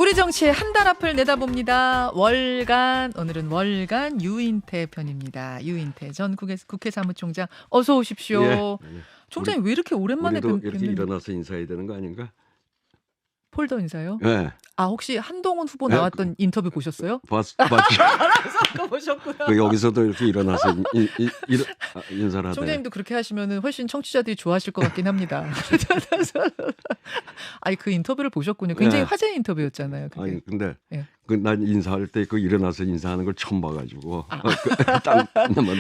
우리 정치의 한 달 앞을 내다봅니다. 월간, 오늘은 월간 유인태 편입니다. 유인태 전 국회 사무총장 어서 오십시오. 예. 총장님 왜 이렇게 오랜만에 우리도 이렇게 뵙는 일어나서 인사해야 되는 거 아닌가? 폴더 인사요? 예. 아 혹시 한동훈 후보 예, 나왔던 인터뷰 보셨어요? 봤지. 그거 보셨구나. 그 여기서도 이렇게 일어나서 인사를 하다. 총장님도 그렇게 하시면은 훨씬 청취자들이 좋아하실 것 같긴 합니다. 아니 그 인터뷰를 보셨군요. 굉장히 예. 화제의 인터뷰였잖아요. 그게. 아니 근데 예. 난 인사할 때 그 일어나서 인사하는 걸 처음 봐가지고 딴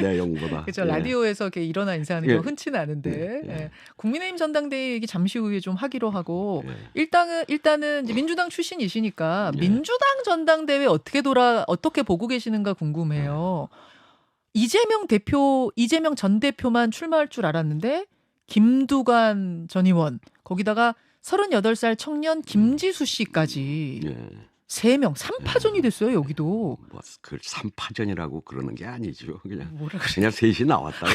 내용보다. 그죠. 예. 라디오에서 이렇게 일어나 인사하는 예. 거 흔치는 않은데. 예. 예. 국민의힘 전당대회 얘기 잠시 후에 좀 하기로 하고 예. 일단은 이제 민주당 출신이시니까 예. 민주당 전당대회 어떻게 보고 계시는가 궁금해요. 이재명 전 대표만 출마할 줄 알았는데 김두관 전 의원 거기다가 38살 청년 김지수 씨까지 예. 3명 3파전이 됐어요. 여기도. 뭐 그걸 3파전이라고 그러는 게 아니죠. 그냥 뭐라 그냥 셋이 나왔다.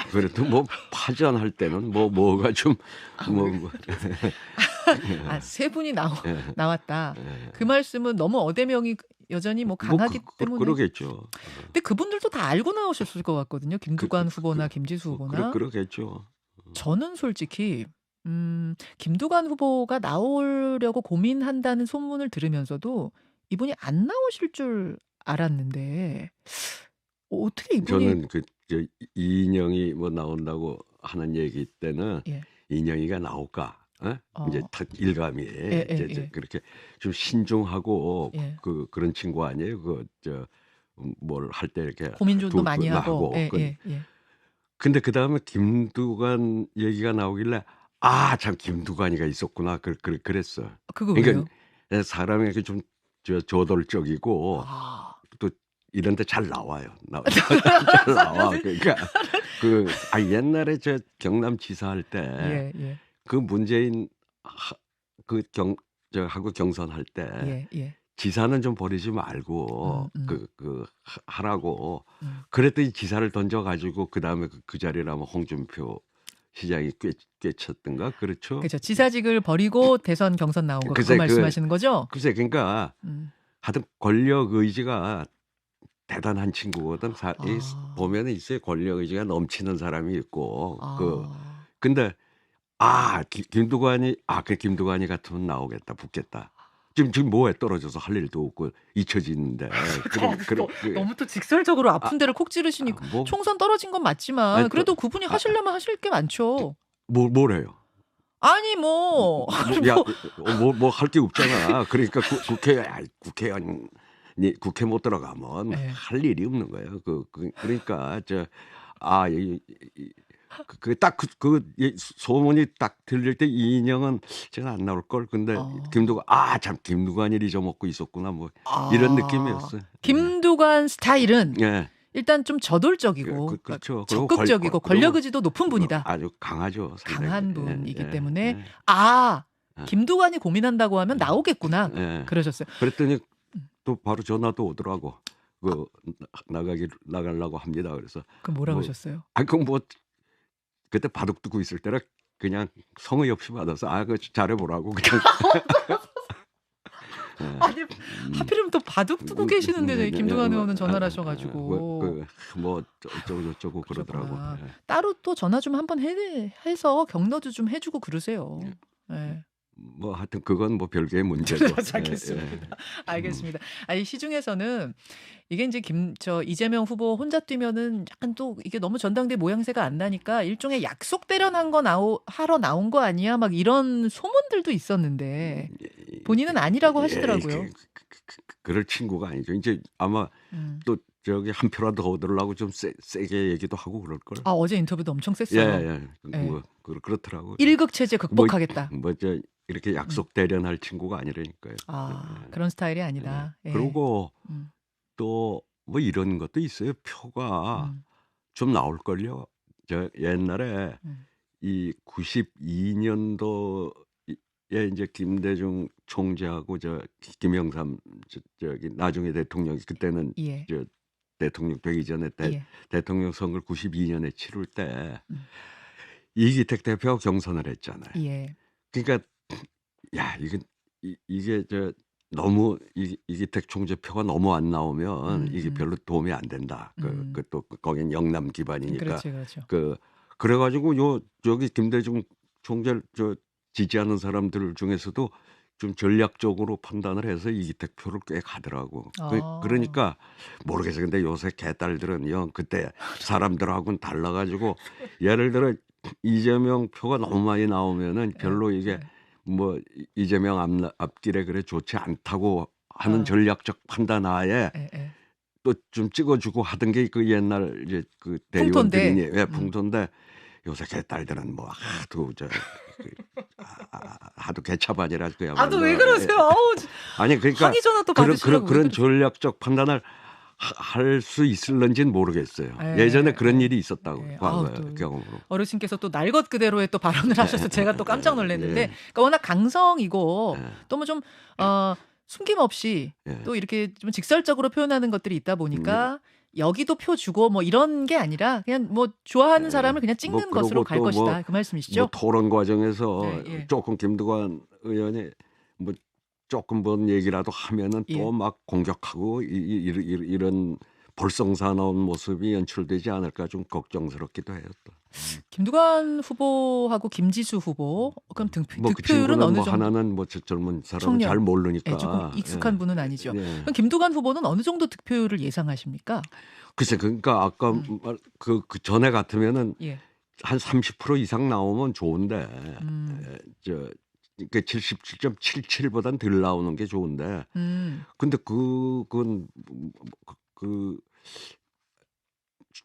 그래도 뭐 파전할 때는 뭐가 좀 아, 세 분이 예. 나왔다. 예. 그 말씀은 너무 어대명이 여전히 뭐 강하기 때문에. 그러겠죠. 근데 그분들도 다 알고 나오셨을 것 같거든요. 김두관 후보나 김지수 후보나. 그러겠죠. 저는 솔직히 김두관 후보가 나오려고 고민한다는 소문을 들으면서도 이분이 안 나오실 줄 알았는데 어떻게 이분이 저는 저 이인영이 뭐 나온다고 하는 얘기 때는 예. 이인영이가 나올까? 이제 탁 일감이 예. 그렇게 좀 신중하고 예. 그런 친구 아니에요? 뭘 할 때 이렇게 고민 좀 많이 하고. 예. 근데 그 다음에 김두관 얘기가 나오길래 참 김두관이가 있었구나 그랬어. 그거 왜요? 그러니까 사람이 이렇게 좀 저돌적이고 아. 또 이런 데 잘 나와요. 잘 나와. 그러니까 옛날에 저 경남지사 할 때 예. 그 문재인 하고 경선할 때 예. 지사는 좀 버리지 말고 하라고 그랬더니 지사를 던져가지고 그 다음에 그 자리라면 홍준표 시장이 꿰쳤던가 그렇죠? 그렇죠. 지사직을 버리고 대선 경선 나온 거 그거 글쎄, 말씀하시는 거죠? 글쎄 그러니까 하여튼 권력 의지가 대단한 친구거든. 보면 있어요. 권력 의지가 넘치는 사람이 있고 근데 김두관이 김두관이 같으면 나오겠다 붙겠다. 지금 뭐에 떨어져서 할 일도 없고 잊혀지는데 너무 또 직설적으로 아픈 데를 콕 찌르시니까 총선 떨어진 건 맞지만 그래도 그분이 하시려면 하실 게 많죠. 뭘 해요? 아니 뭐 할 게 없잖아. 그러니까 국회의원이 국회 못 들어가면 할 일이 없는 거예요. 그러니까 소문이 딱 들릴 때 이인영은 제가 안 나올 걸. 근데 김두관이 잊어먹고 있었구나 뭐 이런 느낌이었어요. 김두관 스타일은 예. 일단 좀 저돌적이고 그렇죠. 적극적이고 권력 의지도 높은 분이다. 아주 강하죠. 상당히. 강한 분이기 예. 때문에 김두관이 고민한다고 하면 나오겠구나. 그러셨어요. 그랬더니 또 바로 전화도 오더라고. 나가려고 합니다. 그래서 그럼 뭐라고 하셨어요? 그때 바둑 두고 있을 때라 그냥 성의 없이 받아서 그거 잘해보라고 그냥. 아니 하필이면 또 바둑 두고 계시는데 김두관 의원은 전화를 하셔가지고 어쩌고 저쩌고 그러더라고. 따로 또 전화 좀 한번 해서 격려도 좀 해주고 그러세요. 네. 하여튼 그건 별개의 문제죠. 알겠습니다. 알겠습니다. 아니 시중에서는 이게 이제 이재명 후보 혼자 뛰면은 약간 또 이게 너무 전당대 모양새가 안 나니까 일종의 약속 대련한 거 하러 나온 거 아니야? 막 이런 소문들도 있었는데 본인은 아니라고 하시더라고요. 그럴 친구가 아니죠. 이제 아마 또 저기 한 표라도 더 얻으려고 좀 세게 얘기도 하고 그럴 걸. 어제 인터뷰도 엄청 셌어요. 예. 그렇더라고. 일극 체제 극복하겠다. 이렇게 약속 대련할 친구가 아니라니까요. 그런 스타일이 아니다. 그리고 또 이런 것도 있어요. 표가 좀 나올 걸요. 저 옛날에 이 92년도에 이제 김대중 총재하고 김영삼 저기 나중에 대통령이 그때는 저 대통령 되기 전에 대통령 선거를 92년에 치를 때 이기택 대표가 경선을 했잖아요. 예. 그러니까 이건 이게 너무 이기택 총재 표가 너무 안 나오면 이게 별로 도움이 안 된다. 또 거긴 영남 기반이니까. 그렇죠, 그렇죠. 그래가지고 여기 김대중 총재를 지지하는 사람들 중에서도 좀 전략적으로 판단을 해서 이기택 표를 꽤 가더라고. 그러니까 모르겠어요. 근데 요새 개딸들은 그때 사람들하고는 달라가지고 예를 들어 이재명 표가 너무 많이 나오면은 별로 이게 뭐 이재명 앞길에 그래 좋지 않다고 하는 전략적 판단 하에 또 좀 찍어주고 하던 게 그 옛날 이제 그 대의원들이니 풍토인데 요새 개딸들은 뭐 하도 개차반이라 그야말로. 아또 왜 그러세요? 아우, 아니 그러니까 항의 전화 또 받으시라고 그런 전략적 판단을 할 수 있을런지는 모르겠어요. 예전에 그런 일이 있었다고 과거 경험으로. 어르신께서 또 날 것 그대로의 또 발언을 하셔서 제가 또 깜짝 놀랐는데, 그러니까 워낙 강성이고 또 뭐 좀 숨김없이 또 이렇게 좀 직설적으로 표현하는 것들이 있다 보니까 여기도 표 주고 뭐 이런 게 아니라 그냥 뭐 좋아하는 사람을 그냥 찍는 것으로 갈 것이다, 그 말씀이시죠? 토론 과정에서 조금 김두관 의원이 뭐 조금 뭔 얘기라도 하면은 또 막 공격하고 이런 볼썽사나운 모습이 연출되지 않을까 좀 걱정스럽기도 해요. 또. 김두관 후보하고 김지수 후보 그럼 그 득표율은 어느 뭐 정도? 하나는 뭐 젊은 사람은 잘 모르니까 조금 익숙한 분은 아니죠. 그럼 김두관 후보는 어느 정도 득표율을 예상하십니까? 글쎄, 그러니까 아까 그 전에 같으면은 한 30% 이상 나오면 좋은데 그러니까 77.77보단 덜 나오는 게 좋은데 근데 그건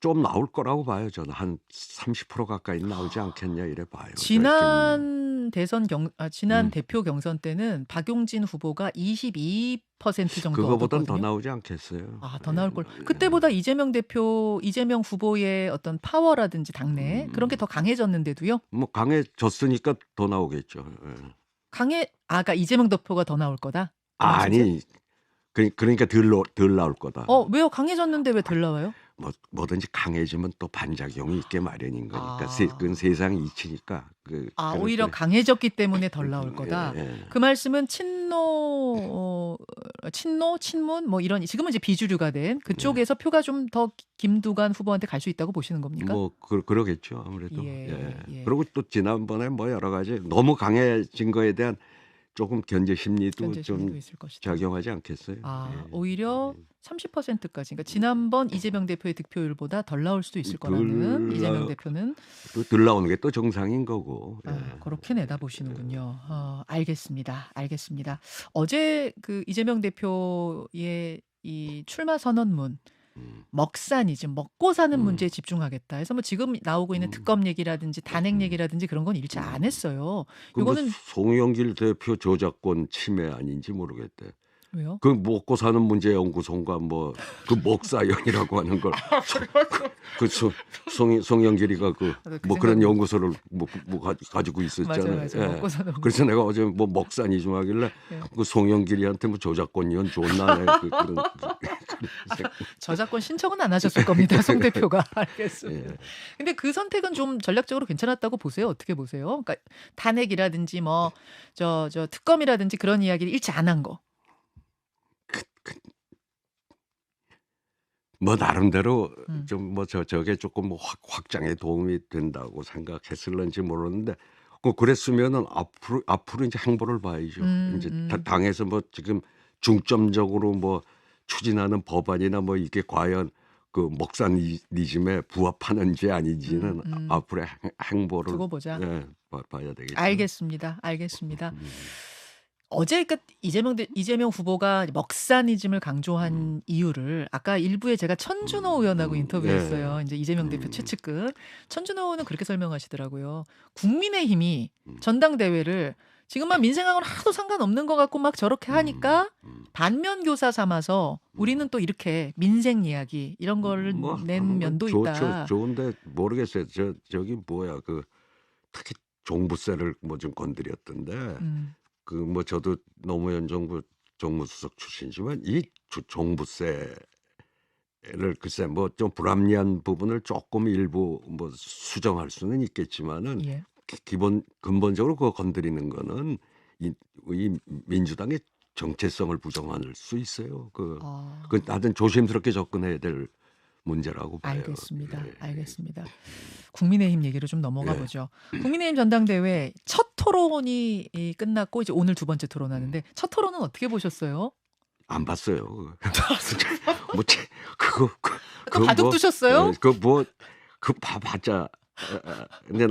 좀 나올 거라고 봐요. 저는 한 30% 가까이 나오지 않겠냐 이래 봐요. 지난 지난 대표 경선 때는 박용진 후보가 22% 정도 그거보단 얻었거든요. 더 나오지 않겠어요. 더 나올 걸. 그때보다 이재명 후보의 어떤 파워라든지 당내 그런 게 더 강해졌는데도요. 뭐 강해졌으니까 더 나오겠죠. 그러니까 이재명 대표가 더 나올 거다. 아니, 그러니까 덜 나올 거다. 왜요? 강해졌는데 왜 덜 나와요? 뭐든지 강해지면 또 반작용이 있게 마련인 거니까. 그건 세상 이치니까. 오히려 강해졌기 때문에 덜 나올 거다. 그 말씀은 친문 뭐 이런 지금은 이제 비주류가 된 그쪽에서 표가 좀 더 김두관 후보한테 갈 수 있다고 보시는 겁니까? 뭐 그러겠죠 아무래도. 그리고 또 지난번에 뭐 여러 가지 너무 강해진 거에 대한 조금 견제 심리도 좀 있을 것이다. 작용하지 않겠어요? 오히려 30%까지. 그러니까 지난번 이재명 대표의 득표율보다 덜 나올 수도 있을 거라는 이재명 대표는 또 덜 나오는 게 또 정상인 거고. 그렇게 내다보시는군요. 알겠습니다. 어제 그 이재명 대표의 이 출마 선언문 먹산이지 먹고 사는 문제에 집중하겠다 해서 뭐 지금 나오고 있는 특검 얘기라든지 단핵 얘기라든지 그런 건 일체 안 했어요. 이거는 송영길 대표 저작권 침해 아닌지 모르겠대. 왜요? 그 먹고 사는 문제 연구소인가 뭐 그 먹사연이라고 하는 걸 그 송영길이가 뭐 그런 연구소를 뭐 가지고 있었잖아요. 맞아요. 먹고 사는 그래서 내가 어제 뭐 먹산이 좀 하길래 그 송영길이한테 뭐 저작권위원 존나네 그런 저작권 신청은 안 하셨을 겁니다, 송 대표가. 알겠습니다. 근데 그 선택은 좀 전략적으로 괜찮았다고 보세요? 어떻게 보세요? 그러니까 탄핵이라든지 뭐 저 특검이라든지 그런 이야기를 일치 안 한 거. 뭐 나름대로 좀 뭐 저게 조금 뭐 확장에 도움이 된다고 생각했을런지 모르는데 그랬으면은 앞으로 이제 행보를 봐야죠. 이제 당에서 뭐 지금 중점적으로 뭐 추진하는 법안이나 뭐 이게 과연 그 먹사니즘에 부합하는지 아닌지는 앞으로의 행보를 두고 보자. 봐야 되겠죠. 알겠습니다. 어제 그 이재명 후보가 먹사니즘을 강조한 이유를 아까 일부에 제가 천준호 의원하고 인터뷰했어요. 이제 이재명 대표 최측근 천준호 의원은 그렇게 설명하시더라고요. 국민의힘이 전당대회를 지금만 민생하고는 하도 상관없는 것 같고 막 저렇게 하니까 반면 교사 삼아서 우리는 또 이렇게 민생 이야기 이런 거를 낸 면도 있다. 좋은데 모르겠어요. 저기 뭐야 특히 종부세를 뭐 좀 건드렸던데. 뭐 저도 노무현 정부 정무수석 출신이지만 이 종부세를 글쎄 뭐 좀 불합리한 부분을 조금 일부 뭐 수정할 수는 있겠지만은 근본적으로 그거 건드리는 거는 이 민주당의 정체성을 부정할 수 있어요. 아. 하여튼 조심스럽게 접근해야 될 문제라고 봐요. 알겠습니다. 예. 알겠습니다. 국민의힘 얘기로 좀 넘어가 예. 보죠. 국민의힘 전당대회 첫 토론이 끝났고 이제 오늘 두 번째 음. 토론하는데 첫 토론은 어떻게 보셨어요? 안 봤어요. 뭐 그거 그 바둑 뭐 두셨어요? 봐봤자 근데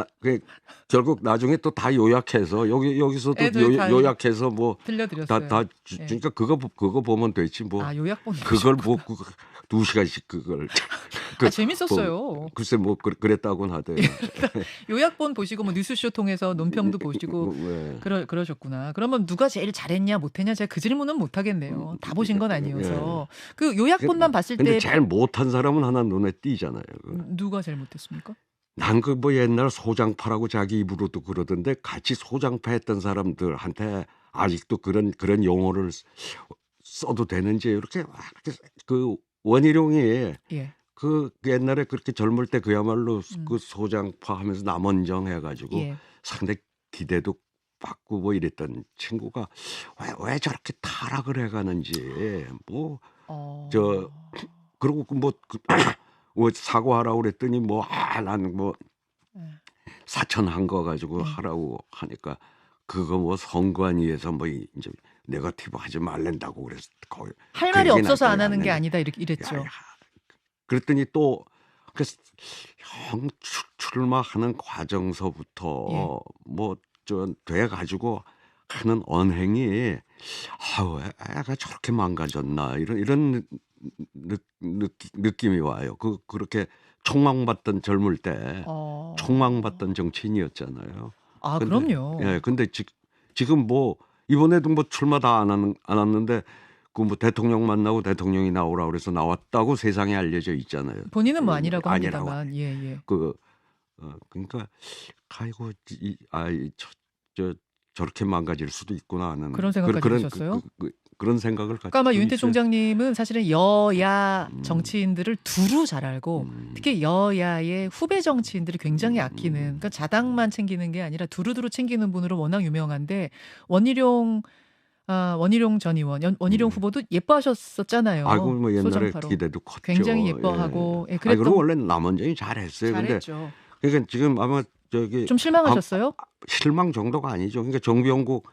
결국 나중에 또 다 요약해서 여기서도 예, 저희 다 요약해서 뭐 들려드렸어요. 다 예. 주니까 그거 보면 되지 뭐. 아, 요약본 그걸 보셨구나. 뭐 2시간씩 그걸 아, 재밌었어요. 글쎄 뭐 그랬다고는 하대. 요약본 보시고 뭐 뉴스쇼 통해서 논평도 보시고 왜. 그러셨구나. 그러면 누가 제일 잘했냐 못했냐 제가 그 질문은 못 하겠네요. 다 보신 건 아니어서. 그 요약본만 봤을 근데 때 제일 못한 사람은 하나 눈에 띄잖아요. 누가 제일 못했습니까? 난 그 뭐 옛날 소장파라고 자기 입으로도 그러던데 같이 소장파 했던 사람들한테 아직도 그런 용어를 써도 되는지 이렇게 그 원희룡이 예. 그 옛날에 그렇게 젊을 때 그야말로 그 소장파 하면서 남원정 해가지고 예. 상당히 기대도 받고 뭐 이랬던 친구가 왜 저렇게 타락을 해가는지 뭐 그리고 뭐 사과하라고 그랬더니 나는 뭐 사천한 거 가지고 하라고 하니까 그거 뭐 선관위에서 뭐 이제 네거티브 하지 말란다고 그래서 거의 할 말이 그 얘기는 없어서 안 안 하는 게 했는데. 아니다 이랬죠. 야, 그랬더니 또 형 출마하는 과정서부터 예. 뭐 돼 가지고 하는 언행이 애가 저렇게 망가졌나 이런 느낌이 와요. 그렇게 촉망받던 젊을 때 촉망받던 정치인이었잖아요. 아, 근데, 그럼요. 예, 근데 지금 뭐 이번에도 뭐 출마 다 안 왔는데 그 뭐 대통령 만나고 대통령이 나오라 그래서 나왔다고 세상에 알려져 있잖아요. 본인은 뭐 아니라고 아니라고. 합니다만. 예. 그러니까 아이고 저렇게 망가질 수도 있구나 하는 그런 생각까지 드셨어요? 그런 생각을 그러니까 아마 가지고 윤태 있어요. 총장님은 사실은 여야 정치인들을 두루 잘 알고 특히 여야의 후배 정치인들을 굉장히 아끼는, 그러니까 자당만 챙기는 게 아니라 두루두루 챙기는 분으로 워낙 유명한데 원희룡 전 의원, 원희룡 후보도 예뻐하셨었잖아요. 아이고 뭐 옛날에 소장파로. 기대도 컸죠. 굉장히 예뻐하고. 예, 그리고 원래 남원정이 잘했어요. 잘했죠. 근데 그러니까 지금 아마 좀 실망하셨어요? 실망 정도가 아니죠. 그러니까 정병국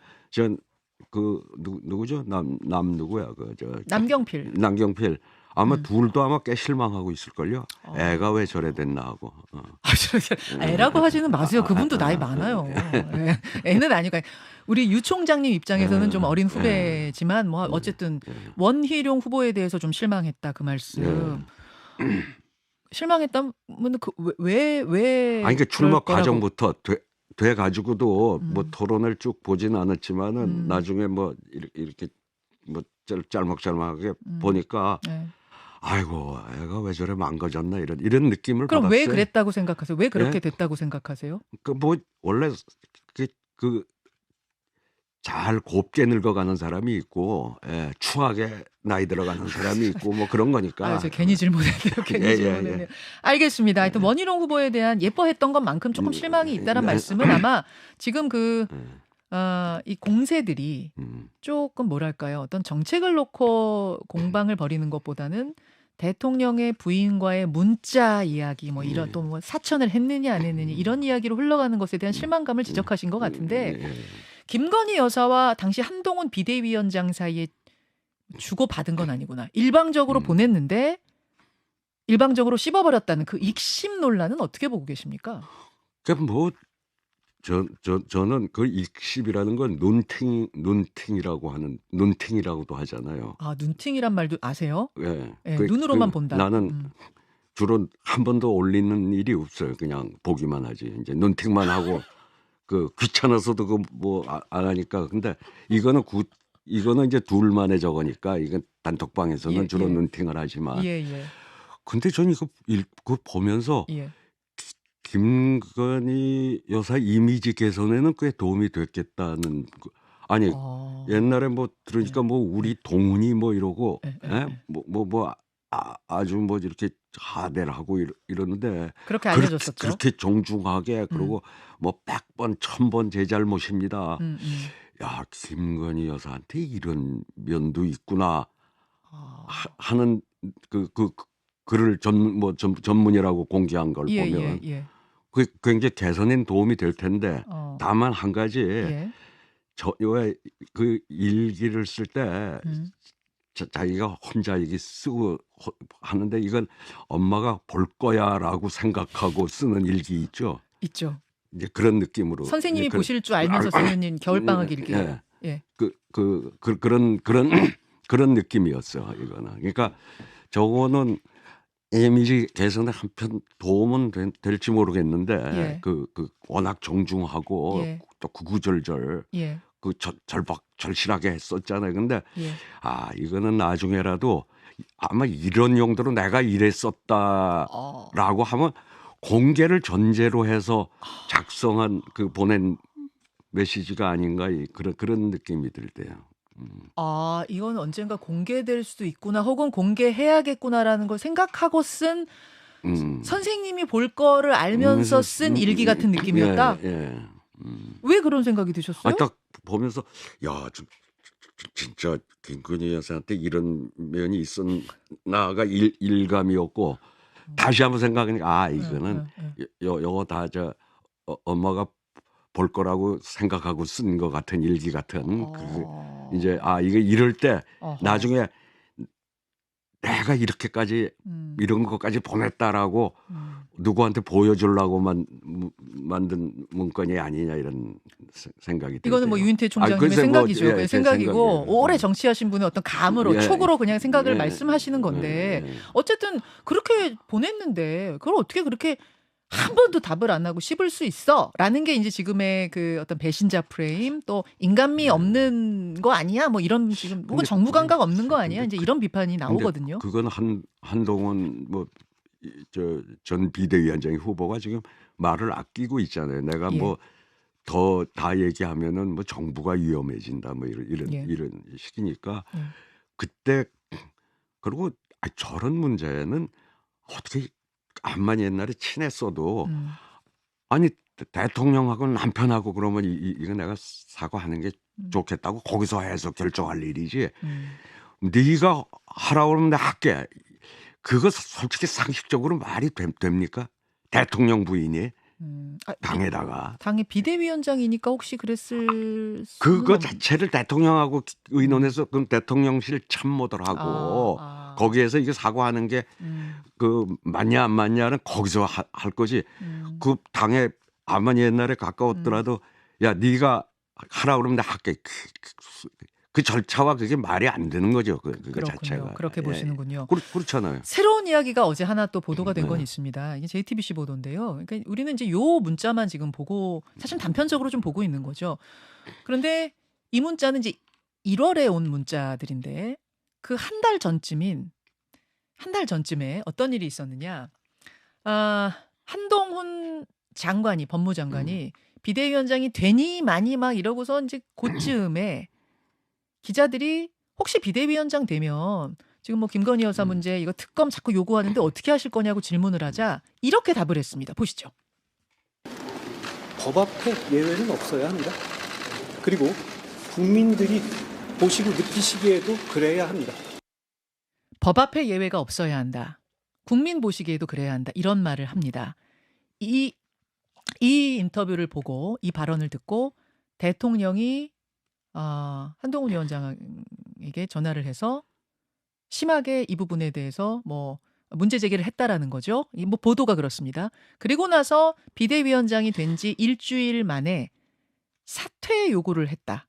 누구죠? 누구야? 남경필. 아마 둘도 아마 꽤 실망하고 있을걸요. 애가 왜 저래 됐나 하고. 애라고 하지는 마세요. 그분도 나이 많아요. 애는 아니고 우리 유 총장님 입장에서는 좀 어린 후배지만 뭐 어쨌든 원희룡 후보에 대해서 좀 실망했다 그 말씀. 실망했다면 왜 아니 그러니까 출마 과정부터 돼 가지고도 뭐 토론을 쭉 보지는 않았지만은 나중에 뭐 이렇게 뭐 짤막짤막하게 보니까 아이고 애가 왜 저래 망가졌나 이런 느낌을 그럼 받았어요. 왜 그랬다고 생각하세요? 왜 그렇게 됐다고 생각하세요? 뭐 원래 잘 곱게 늙어가는 사람이 있고 추하게 나이 들어가는 사람이 있고 뭐 그런 거니까. 저 괜히 질문했네요. 질문했네요. 알겠습니다. 하여튼 원희룡 후보에 대한 예뻐했던 것만큼 조금 실망이 있다는 말씀은 아마 지금 이 공세들이 조금 뭐랄까요? 어떤 정책을 놓고 공방을 벌이는 것보다는 대통령의 부인과의 문자 이야기 뭐 이런 또 뭐 사천을 했느냐 안 했느냐 이런 이야기로 흘러가는 것에 대한 실망감을 지적하신 것 같은데 김건희 여사와 당시 한동훈 비대위원장 사이에 주고받은 건 아니구나. 일방적으로 보냈는데 일방적으로 씹어버렸다는 그 익심 논란은 어떻게 보고 계십니까? 뭐 저는 그 익십이라는 건 눈팅이라고도 하잖아요. 아, 눈팅이란 말도 아세요? 예. 눈으로만 본다. 나는 주로 한 번도 올리는 일이 없어요. 그냥 보기만 하지. 이제 눈팅만 하고 귀찮아서도 뭐 안 하니까. 근데 이거는 이제 둘만의 저거니까 이건 단톡방에서는 주로 눈팅을 하지만. 근데 저는 이거 보면서 김건희 여사 이미지 개선에는 꽤 도움이 됐겠다는. 아니 옛날에 뭐 들으니까 뭐 우리 동훈이 뭐 이러고 아주 뭐 이렇게 하대를 하고 이러는데 그렇게 알려졌었죠. 그렇게 정중하게 그리고 뭐 100번 1000번 제 잘못입니다. '야 김건희 여사한테 이런 면도 있구나.' 아. 하는 그 글을 전문이라고 공개한 걸 보면 예예예. 그게 굉장히 개선에 도움이 될 텐데 어. 다만 한 가지 예. 왜 그 일기를 쓸 때 음. 자기가 혼자 이게 쓰고 하는데 이건 '엄마가 볼 거야.'라고 생각하고 쓰는 일기 있죠. 있죠. 이제 그런 느낌으로 이제 선생님이 보실 줄 알면서 쓰는 겨울방학 일기. 예. 예. 그런 그런 느낌이었어요 이거는. 그러니까 저거는 이미지 개선에 한편 도움은 될지 모르겠는데 예. 워낙 정중하고 예. 또 구구절절 예. 절실하게 했었잖아요. 근데 예. 이거는 나중에라도 아마 이런 용도로 '내가 어. 이랬었다.'라고 하면 공개를 전제로 해서 작성한 보낸 메시지가 아닌가 그런 느낌이 들 때요. 음. 아 이거는 언젠가 공개될 수도 있구나 혹은 '공개해야겠구나.'라는 걸 생각하고 쓴 음. 선생님이 볼 거를 알면서 그래서 쓴 일기 같은 예 느낌이었다? 예. 왜 그런 생각이 드셨어요? 딱 보면서 '야 진짜 김건희 여사한테 이런 면이 있었나가 일감이었고 음. 다시 한번 생각하니까 예 이거는 예 예. 요거 다 엄마가 볼 거라고 생각하고 쓴 것 같은 일기 같은 이제 어. 이게 이럴 때 어허. 나중에 '내가 이렇게까지 음. 이런 것까지 보냈다.'라고 음. 누구한테 보여주려고만 만든 문건이 아니냐 이런 생각이 들 이거는 뭐 때요. 유인태 총장님의 글쎄 뭐 생각이죠. 예 그냥 제 생각이고 생각이에요. 오래 정치하신 분의 어떤 감으로 예. 촉으로 그냥 생각을 예. 말씀하시는 건데 예. 어쨌든 그렇게 보냈는데 그걸 어떻게 그렇게 한 번도 답을 안 하고 씹을 수 있어?'라는 게 인제 지금의 그 어떤 배신자 프레임 또 '인간미 네. 없는 거 아니야?' 뭐 이런 지금 뭐 근데 '정부 그게 감각 없는 거 아니야?' 근데 인제 이런 비판이 근데 나오거든요. 그건 한동훈 전 비대위원장의 후보가 지금 말을 아끼고 있잖아요. 내가 예. 다 얘기하면은 정부가 위험해진다 예. 이런 식이니까 예. 그때 그리고 저런 문제는 어떻게 암만 옛날에 친했어도 음. 아니 대통령하고 남편하고 그러면 이거 내가 사과하는 게 음. 좋겠다고 거기서 해서 결정할 일이지. 음. 네가 하라고 그러면 내가 할게. 그거 솔직히 상식적으로 말이 됩니까? 대통령 부인이 아 당에다가. 당의 비대위원장이니까 혹시 그랬을 수는 그거 없 자체를 대통령하고 음. 의논해서 그럼 대통령실 아 참모들하고 아. 거기에서 이거 사과하는 게 음. 맞냐 안 맞냐는 거기서 할 거지. 음. 그 당에 아무리 옛날에 음. 가까웠더라도 "야 네가 하라 그러면 내가 할게." 그 절차와 그게 말이 안 되는 거죠. 그거 그렇군요. 자체가. 그렇게 예. 보시는군요. 그렇잖아요. 새로운 이야기가 어제 하나 또 보도가 된 건 네. 있습니다. 이게 JTBC 보도인데요. 그러니까 우리는 이제 요 문자만 지금 보고 사실 단편적으로 좀 보고 있는 거죠. 그런데 이 문자는 이제 1 월에 온 문자들인데 그 한 달 전쯤에 어떤 일이 있었느냐. 한동훈 장관이 음. 법무장관이 비대위원장이 되니 마니 막 이러고서 인제 고쯤에 기자들이 "혹시 비대위원장 되면 지금 뭐 김건희 여사 음. 문제 이거 특검 자꾸 요구하는데 어떻게 하실 거냐."고 질문을 하자 이렇게 답을 했습니다. 보시죠. 법 앞에 예외는 없어야 합니다. 그리고 국민들이 보시고 느끼시기에도 그래야 합니다. "법 앞에 예외가 없어야 한다. 국민 보시기에도 그래야 한다." 이런 말을 합니다. 이 인터뷰를 보고 이 발언을 듣고 대통령이 한동훈 위원장에게 전화를 해서 심하게 이 부분에 대해서 뭐 문제 제기를 했다라는 거죠. 이 뭐 보도가 그렇습니다. 그리고 나서 비대위원장이 된 지 1 주일 만에 사퇴 요구를 했다.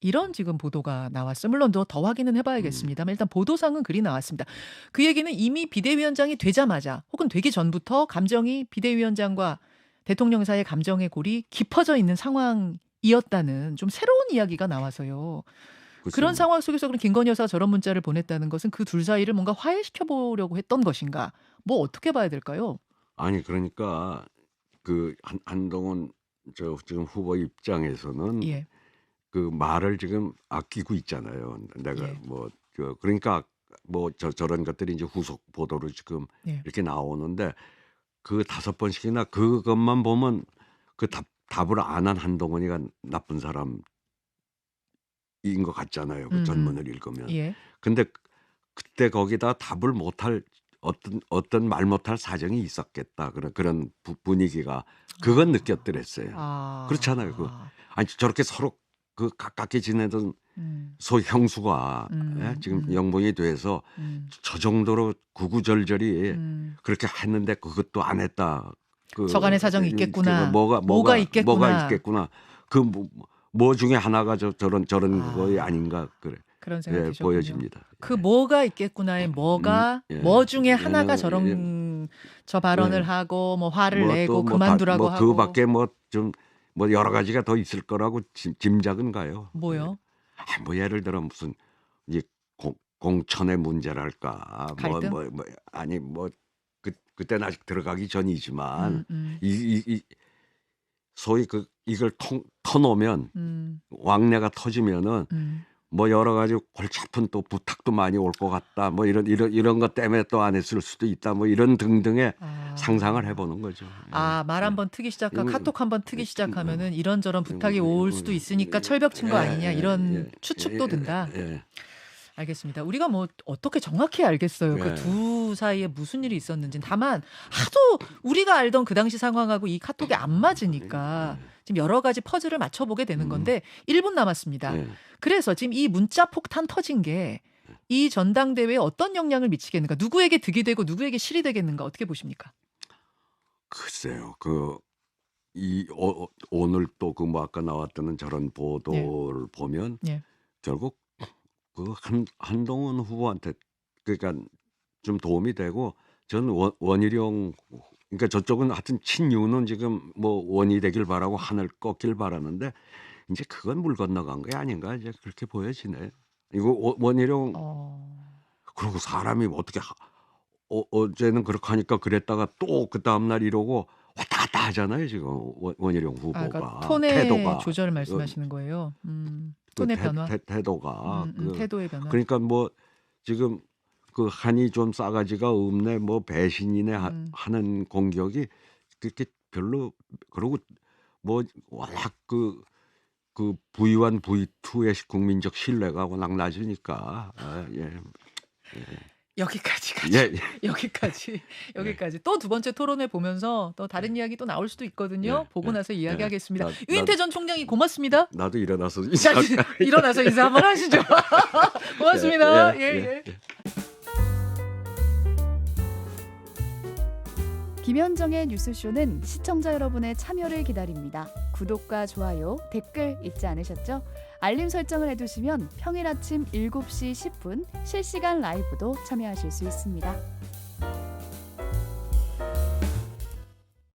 이런 지금 보도가 나왔어요. 물론 더 확인은 해 음. 봐야겠습니다만 일단 보도상은 그리 나왔습니다. 그 얘기는 이미 비대위원장이 되자마자 혹은 되기 전부터 감정이 비대위원장과 대통령 사이의 감정의 골이 깊어져 있는 상황이었다는 좀 새로운 이야기가 나와서요. 글쎄 그런 뭐 상황 속에서 그럼 김건희 여사가 저런 문자를 보냈다는 것은 그 둘 사이를 뭔가 화해시켜 보려고 했던 것인가? 뭐 어떻게 봐야 될까요? 아니 그러니까 한동훈 지금 후보 입장에서는 예. 말을 지금 아끼고 있잖아요. 내가 예. 그러니까 저런 것들이 이제 후속 보도로 지금 예. 이렇게 나오는데 그 5번씩이나 그것만 보면 답을 안 한 한동훈이가 나쁜 사람 것 같잖아요. 그 전문을 읽으면. 예. 근데 그때 거기다 답을 못할 어떤 말 못할 사정이 있었겠다. 그런 분위기가 그건 느꼈더랬어요. 그렇잖아요. 아니 저렇게 서로 그 가깝게 지내던 소형수가 지금 영봉이 돼서 저 정도로 구구절절히 그렇게 했는데 그것도 안 했다. 저간의 사정이 있겠구나. 뭐가 있겠구나. 있겠구나. 그 뭐 중에 하나가 저런 거이 아닌가 그래. 그런 생각이 드셨군요. 보여집니다. 그 뭐가 있겠구나의 뭐가 뭐 중에 하나가 저런 저 발언을 하고 뭐 화를 내고 그만두라고 하고 그 밖에 뭐 여러 가지가 더 있을 거라고 짐작은 가요. 뭐요? 뭐 예를 들어 무슨 이제 공천의 문제랄까 갈등? 아니 그때는 아직 들어가기 전이지만 이 소위 이걸 터놓으면 왕래가 터지면은 뭐 여러 가지 골치 아픈 또 부탁도 많이 올 것 같다. 뭐 이런 것 때문에 또 안 했을 수도 있다. 뭐 이런 등등의 상상을 해보는 거죠. 말 한번 트기 시작하고 카톡 한번 트기 시작하면은 이런저런 부탁이 올 수도 있으니까 철벽 친 거 아니냐 이런 추측도 든다. 알겠습니다. 우리가 뭐 어떻게 정확히 알겠어요. 그 두 사이에 무슨 일이 있었는지. 다만 하도 우리가 알던 그 당시 상황하고 이 카톡이 안 맞으니까 지금 여러 가지 퍼즐을 맞춰보게 되는 건데 1분 남았습니다. 그래서 지금 이 문자 폭탄 터진 게 이 전당대회에 어떤 영향을 미치겠는가? 누구에게 득이 되고 누구에게 실이 되겠는가? 어떻게 보십니까? 글쎄요. 오늘 또 뭐 아까 나왔던 저런 보도를 보면 결국 한동훈 후보한테 그러니까 좀 도움이 되고 저는 원희룡 그러니까 저쪽은 하여튼 친유는 지금 뭐 원이 되길 바라고 하늘 꺾길 바라는데 이제 그건 물 건너간 게 아닌가 이제 그렇게 보여지네. 이거 원희룡 그리고 사람이 어떻게 어제는 그렇게 하니까 그랬다가 또 그 다음 날 이러고 왔다 갔다 하잖아요 지금 원희룡 후보가 그러니까 톤의 태도가 조절 말씀하시는 거예요. 톤의 변화, 태도가 태도의 변화. 그러니까 뭐 지금 그 한이 좀 싸가지가 없네 뭐 배신이네 하는 공격이 그렇게 별로 그러고 뭐 워낙 그 V1, V2의 국민적 신뢰가 워낙 낮으니까 여기까지 여기까지 또 두 번째 토론회 보면서 또 다른 이야기 또 나올 수도 있거든요. 보고 나서 이야기하겠습니다. 유인태 전 총장이 고맙습니다. 나도 일어나서 일어나서 인사 한번 하시죠. 고맙습니다. 예. 김현정의 뉴스쇼는 시청자 여러분의 참여를 기다립니다. 구독과 좋아요, 댓글 잊지 않으셨죠? 알림 설정을 해두시면 평일 아침 7시 10분 실시간 라이브도 참여하실 수 있습니다.